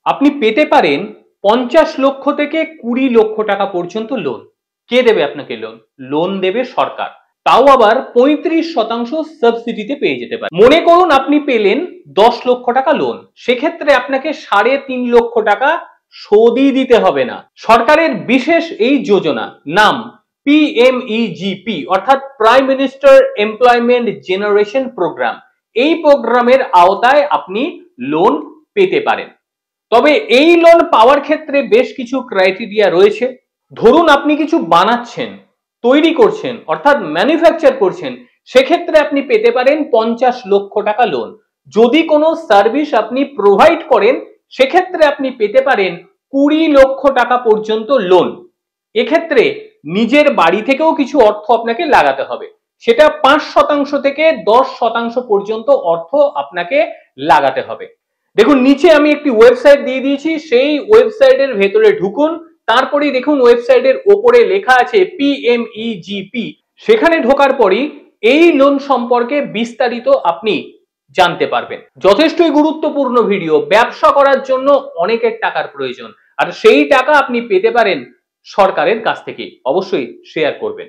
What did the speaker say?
আপনি পেতে পারেন 50 লক্ষ থেকে 20 লক্ষ টাকা পর্যন্ত লোন। কে দেবে আপনাকে লোন? লোন দেবে সরকার, তাও আবার 35% সাবসিডিতে পেয়ে যেতে পারে। মনে করুন আপনি পেলেন 10 লক্ষ টাকা লোন, সেক্ষেত্রে আপনাকে 3.5 লক্ষ টাকা শোধই দিতে হবে না। সরকারের বিশেষ এই যোজনা, নাম পিএমইজিপি অর্থাৎ prime minister employment generation programme, এই প্রোগ্রামের আওতায় আপনি লোন পেতে পারেন। তবে এই লোন পাওয়ার ক্ষেত্রে বেশ কিছু ক্রাইটেরিয়া রয়েছে। ধরুন আপনি কিছু বানাচ্ছেন, তৈরি করছেন অর্থাৎ ম্যানুফ্যাকচার করছেন, সেক্ষেত্রে আপনি পেতে পারেন 50 লক্ষ টাকা লোন। যদি কোনো সার্ভিস আপনি প্রোভাইড করেন, সেক্ষেত্রে আপনি পেতে পারেন 20 লক্ষ টাকা পর্যন্ত লোন। এক্ষেত্রে নিজের বাড়ি থেকেও কিছু অর্থ আপনাকে লাগাতে হবে, সেটা 5% থেকে 10% পর্যন্ত অর্থ আপনাকে লাগাতে হবে। দেখুন নিচে আমি একটি ওয়েবসাইট দিয়ে দিয়েছি, সেই ওয়েবসাইটের ভেতরে ঢুকুন, তারপরেই দেখুন ওয়েবসাইটের ওপরে লেখা আছে পিএমইজিপি। সেখানে ঢোকার পরই এই লোন সম্পর্কে বিস্তারিত আপনি জানতে পারবেন। যথেষ্টই গুরুত্বপূর্ণ ভিডিও। ব্যবসা করার জন্য অনেকের টাকার প্রয়োজন, আর সেই টাকা আপনি পেতে পারেন সরকারের কাছ থেকে। অবশ্যই শেয়ার করবেন।